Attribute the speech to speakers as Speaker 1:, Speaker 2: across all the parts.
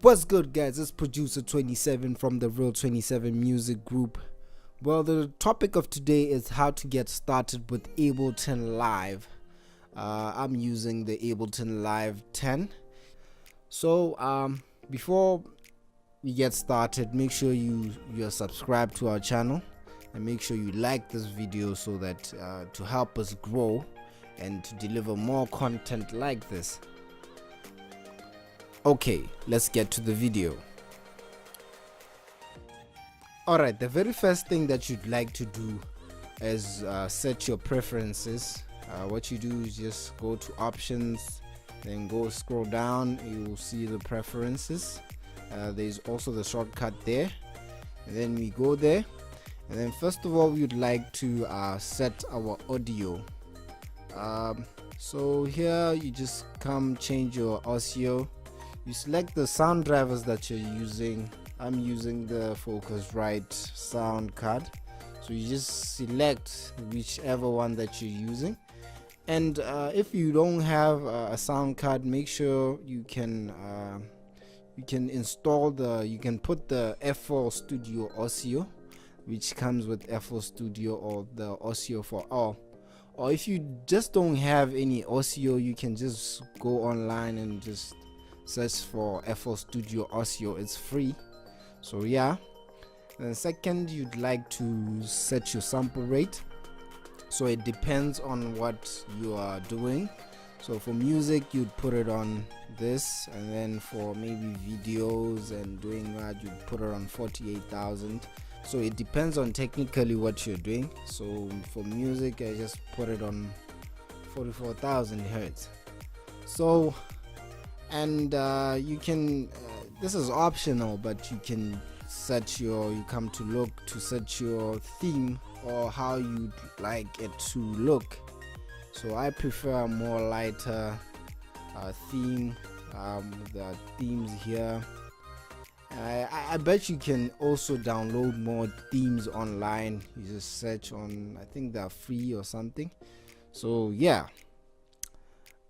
Speaker 1: What's good, guys? It's producer 27 from the TheReal27 Music Group. Well, the topic of today is how to get started with Ableton Live. I'm using the Ableton Live 10. So before we get started, make sure you're subscribed to our channel and make sure you like this video so that to help us grow and to deliver more content like this. Okay, let's get to the video. Alright, the very first thing that you'd like to do is set your preferences. What you do is just go to options, then go scroll down, you'll see the preferences. There's also the shortcut there, and then we go there, and then first of all we'd like to set our audio. So here you just come change your audio. You select the sound drivers that you're using. I'm using the Focusrite sound card, so you just select whichever one that you're using. And if you don't have a sound card, make sure you can install you can put the FL Studio audio, which comes with FL Studio, or the audio for all. Or if you just don't have any audio, you can just go online and just search for FL Studio audio. It's free. So yeah. Then second, you'd like to set your sample rate. So it depends on what you are doing. So for music, you'd put it on this, and then for maybe videos and doing that, you'd put it on 48,000. So it depends on technically what you're doing. So for music, I just put it on 44,000 hertz. So, and you can this is optional, but you can set you come to look to set your theme or how you'd like it to look. So I prefer a more lighter theme. The themes here, I bet you can also download more themes online. You just search on, I think they're free or something. So yeah.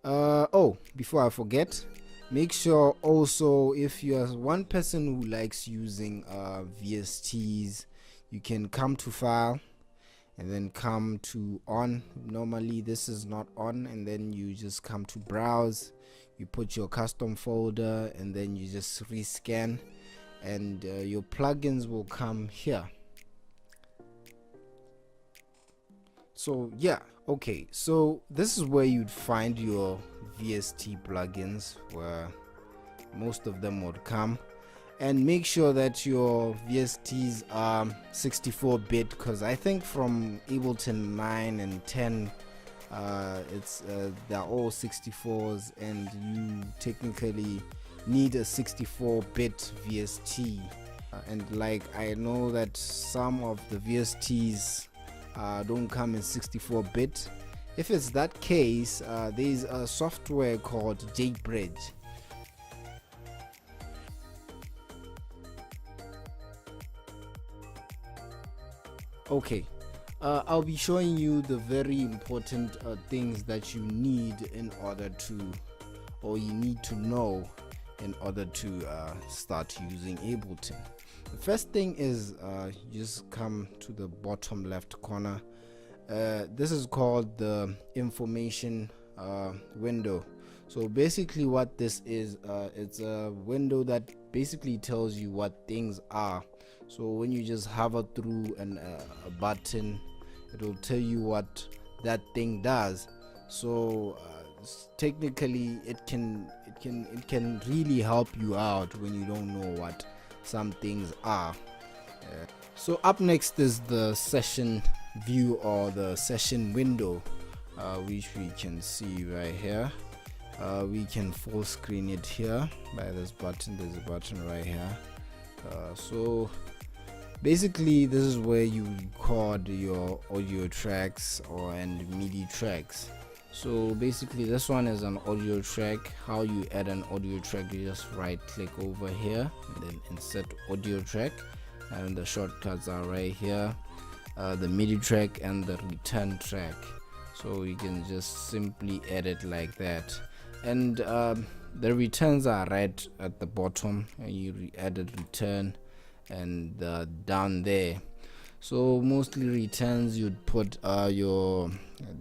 Speaker 1: Oh, before I forget, make sure also, if you're one person who likes using VSTs, you can come to file and then come to on. Normally this is not on, and then you just come to browse, you put your custom folder, and then you just rescan, and your plugins will come here. So yeah, okay, so this is where you'd find your VST plugins, where most of them would come. And make sure that your VSTs are 64-bit, because I think from Ableton 9 and 10 they're all 64s, and you technically need a 64-bit VST. And like, I know that some of the VSTs don't come in 64-bit. If it's that case, there's a software called JBridge. Okay, I'll be showing you the very important things that you need in order to, or you need to know in order to start using Ableton. The first thing is you just come to the bottom left corner. This is called the information window. So basically what this is, it's a window that basically tells you what things are. So when you just hover through a button, it will tell you what that thing does. So technically it can really help you out when you don't know what some things are. So up next is the session view, or the session window, which we can see right here. We can full screen it here by this button. There's a button right here. So basically this is where you record your audio tracks and MIDI tracks. So basically this one is an audio track. How you add an audio track, you just right click over here and then insert audio track, and the shortcuts are right here, the MIDI track and the return track. So you can just simply edit like that. And the returns are right at the bottom, and you added return and down there. So mostly returns, you'd put your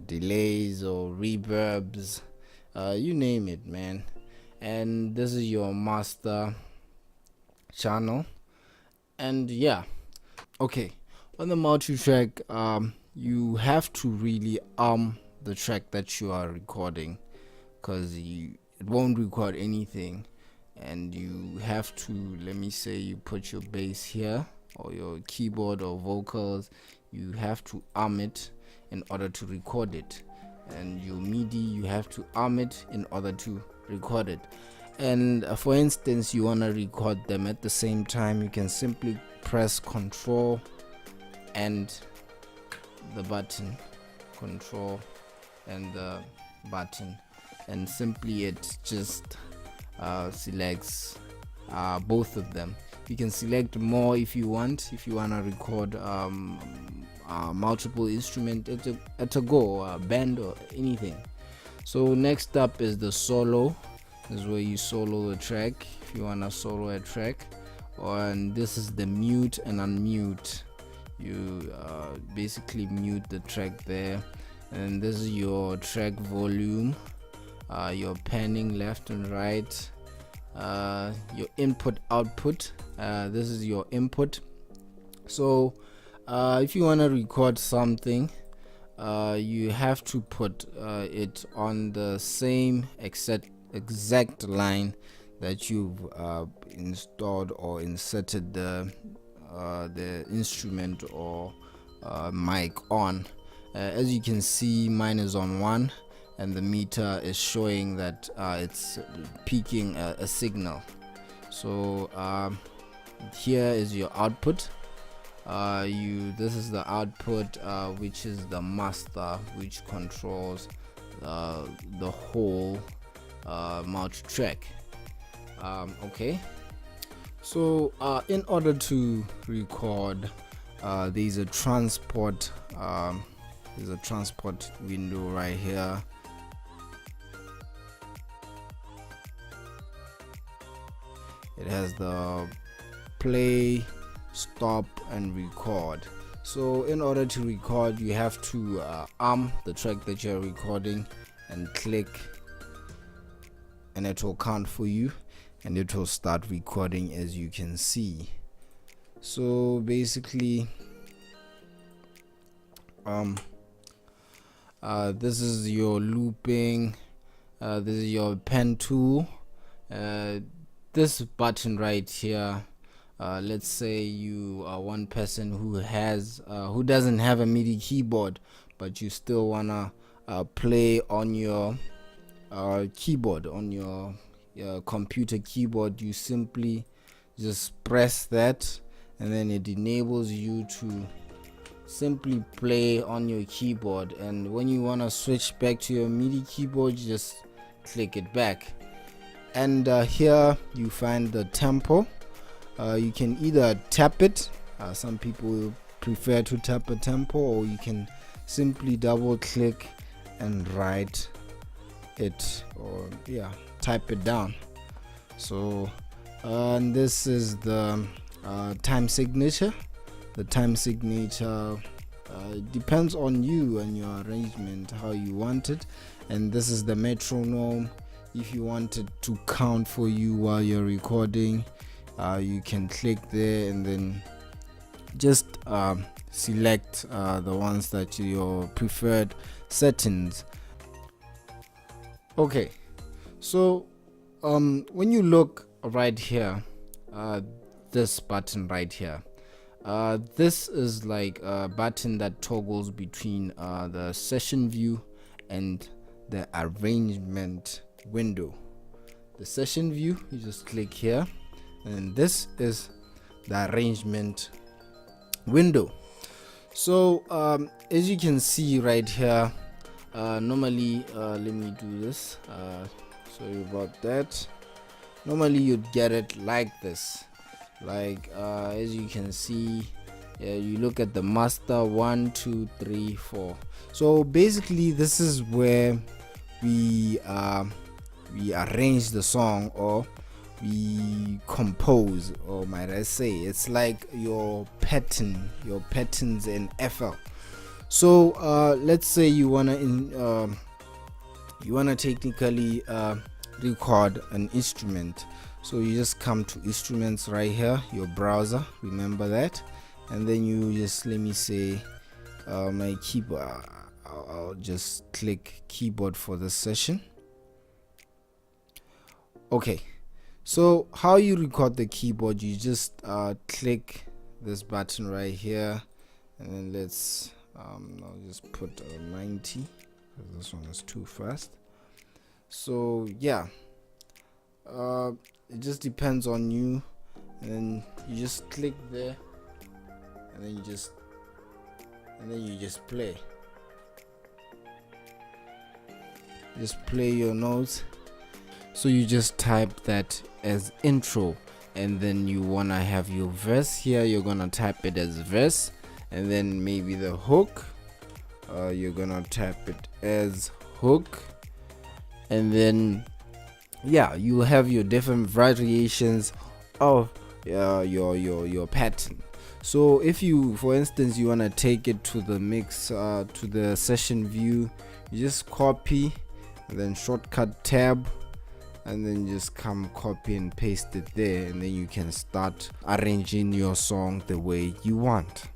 Speaker 1: delays or reverbs, you name it, man. And this is your master channel. And yeah, okay, on the multi-track, you have to really the track that you are recording, because it won't record anything. And you have to, let me say, you put your bass here, or your keyboard or vocals, you have to arm it in order to record it. And your MIDI, you have to arm it in order to record it. And for instance, you want to record them at the same time, you can simply press Control and the button, Control and the button, and simply it just selects both of them. You can select more if you want to record multiple instruments at a go, band or anything. So next up is the solo. This is where you solo a track if you want to solo a track. And this is the mute and unmute. You basically mute the track there. And this is your track volume, your panning left and right, your input output. This is your input. So if you want to record something, you have to put it on the same exact line that you've installed or inserted the instrument or mic on. As you can see, mine is on 1 and the meter is showing that it's peaking a signal. So here is your output. This is the output, which is the master, which controls the whole multi-track. Okay, so in order to record, there's a transport window right here. It has the play, stop and record. So in order to record, you have to arm the track that you're recording and click, and it will count for you and it will start recording, as you can see. So basically this is your looping, this is your pen tool, this button right here. Let's say you are one person who doesn't have a MIDI keyboard, but you still wanna play on your keyboard, on your computer keyboard. You simply just press that, and then it enables you to simply play on your keyboard. And when you want to switch back to your MIDI keyboard, you just click it back. And here you find the tempo. You can either tap it, some people prefer to tap a tempo, or you can simply double click and write it, or type it down. So and this is the time signature. The time signature depends on you and your arrangement, how you want it. And this is the metronome. If you want it to count for you while you're recording, you can click there and then just select the ones that your preferred settings. Okay, so when you look right here, this button right here, this is like a button that toggles between the session view and the arrangement window. The session view, you just click here, and this is the arrangement window. So as you can see right here, normally let me do this, sorry about that. Normally you'd get it like this, like as you can see, you look at the master 1 2 3 4. So basically this is where we we arrange the song, or we compose, or might I say, it's like your patterns in FL. So let's say you wanna technically record an instrument. So you just come to instruments right here, your browser, remember that, and then you just, let me say, my keyboard, I'll just click keyboard for this session. Okay, so how you record the keyboard, you just click this button right here, and then let's I'll just put 90 because this one is too fast. So yeah, it just depends on you, and then you just click there, and then you just play your notes. So you just type that as intro, and then you wanna have your verse here, you're gonna type it as verse, and then maybe the hook, you're gonna type it as hook, and then yeah, you have your different variations of your pattern. So if you, for instance, you want to take it to the mix, to the session view, you just copy, and then shortcut tab, and then just come copy and paste it there, and then you can start arranging your song the way you want.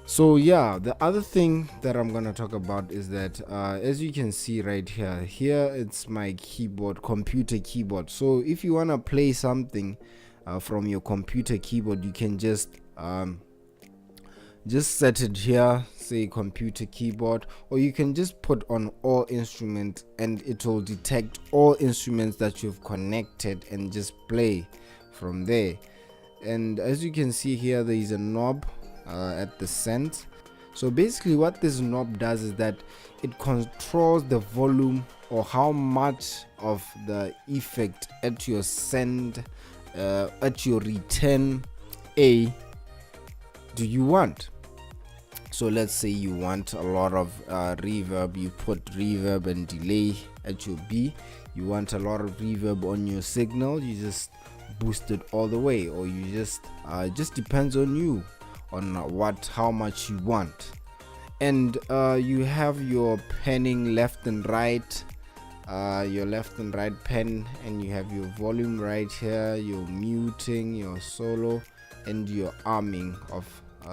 Speaker 1: So yeah, the other thing that I'm gonna talk about is that as you can see right here it's my keyboard, computer keyboard. So if you want to play something from your computer keyboard, you can just set it here, say computer keyboard, or you can just put on all instruments, and it will detect all instruments that you've connected and just play from there. And as you can see here, there is a knob at the center. So basically what this knob does is that it controls the volume, or how much of the effect at your send, at your return A do you want. So let's say you want a lot of reverb, you put reverb and delay at your B. You want a lot of reverb on your signal, you just boost it all the way, or you just it just depends on you, on how much you want. And you have your penning left and right, your left and right pen, and you have your volume right here, your muting, your solo, and your arming of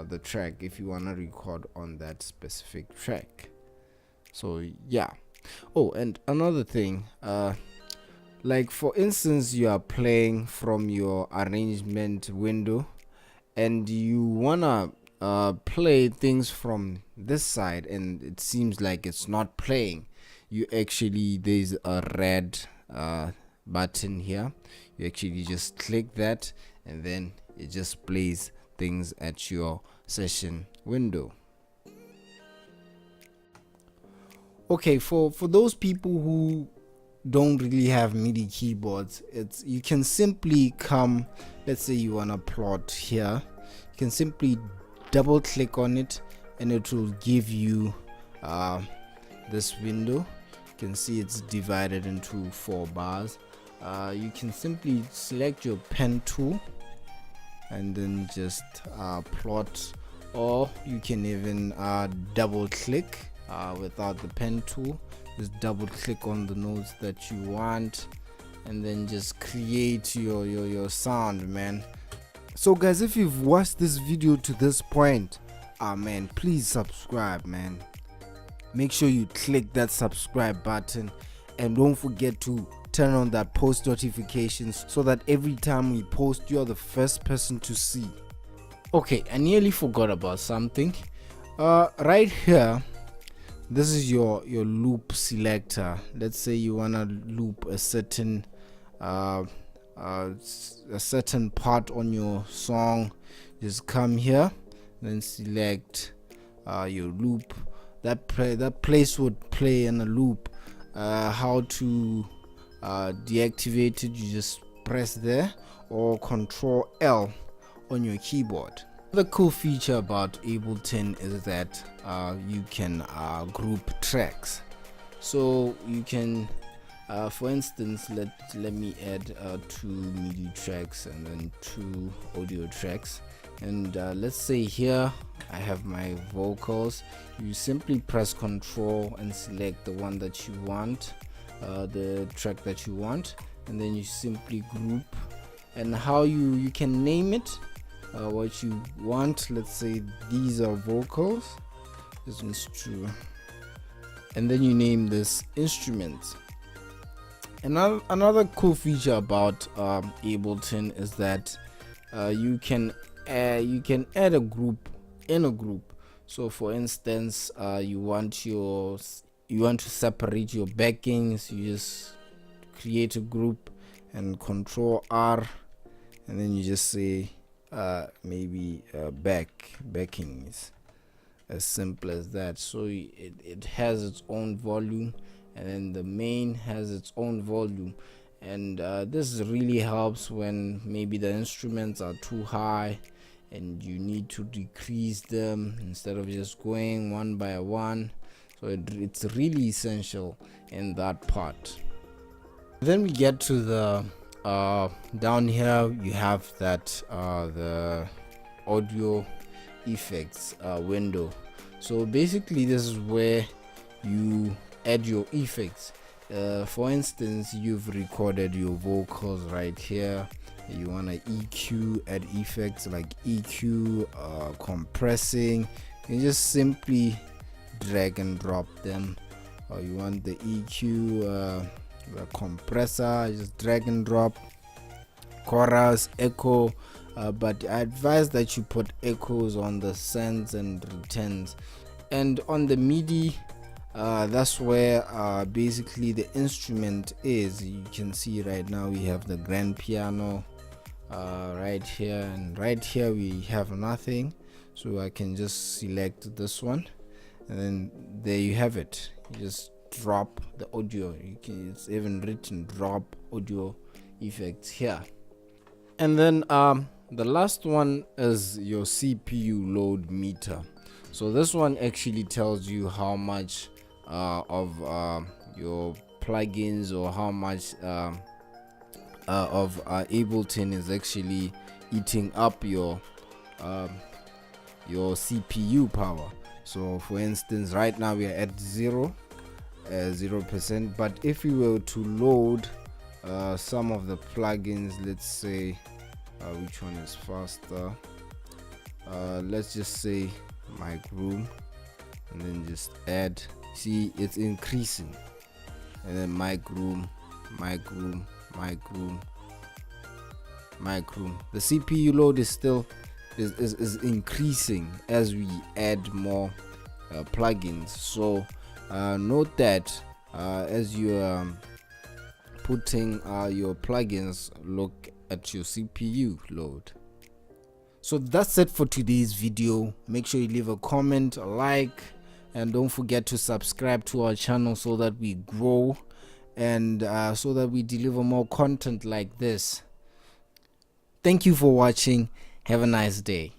Speaker 1: the track if you want to record on that specific track. So yeah. Oh, and another thing, like for instance, you are playing from your arrangement window, and you wanna play things from this side, and it seems like it's not playing. You actually, there's a red button here, you actually just click that, and then it just plays things at your session window. Okay, for those people who don't really have MIDI keyboards, you can simply come, let's say you want to plot here, you can simply double click on it, and it will give you this window. You can see it's divided into 4 bars. You can simply select your pen tool and then just plot, or you can even double click without the pen tool. Just double click on the notes that you want, and then just create your sound, man. So guys, if you've watched this video to this point, man, please subscribe, man. Make sure you click that subscribe button, and don't forget to turn on that post notifications so that every time we post, you're the first person to see. Okay, I nearly forgot about something. Right here, this is your loop selector. Let's say you want to loop a certain part on your song. Just come here, then select your loop. That place would play in a loop. How to deactivate it, you just press there, or Control L on your keyboard. The cool feature about Ableton is that you can group tracks. So you can For instance, let me add 2 MIDI tracks and then 2 audio tracks, and let's say here I have my vocals. You simply press Control and select the one that you want, the track that you want, and then you simply group. And how you can name it what you want. Let's say these are vocals, this is true, and then you name this instruments. Another cool feature about Ableton is that you can add a group in a group. So for instance, you want to separate your backings. You just create a group and Control R, and then you just say maybe backings, as simple as that. So it has its own volume, and then the main has its own volume, and this really helps when maybe the instruments are too high and you need to decrease them instead of just going one by one. So it's really essential in that part. Then we get to the down here you have that the audio effects window. So basically this is where you add your effects. For instance, you've recorded your vocals right here, you want to EQ, add effects like EQ, compressing. You just simply drag and drop them. Or you want the EQ, the compressor, just drag and drop. Chorus, echo, but I advise that you put echoes on the sends and returns. And on the MIDI, that's where basically the instrument is. You can see right now we have the grand piano right here, and right here we have nothing, so I can just select this one, and then there you have it. You just drop the audio. It's even written drop audio effects here. And then the last one is your CPU load meter. So this one actually tells you how much of your plugins, or how much of Ableton is actually eating up your CPU power. So for instance, right now we are at 0%, but if we were to load some of the plugins, let's say which one is faster, let's just say mic room, and then just add, see it's increasing, and then mic room. The CPU load is still is increasing as we add more plugins. So note that as you putting your plugins, look at your CPU load. So that's it for today's video. Make sure you leave a comment, a like, and don't forget to subscribe to our channel so that we grow, and so that we deliver more content like this. Thank you for watching. Have a nice day.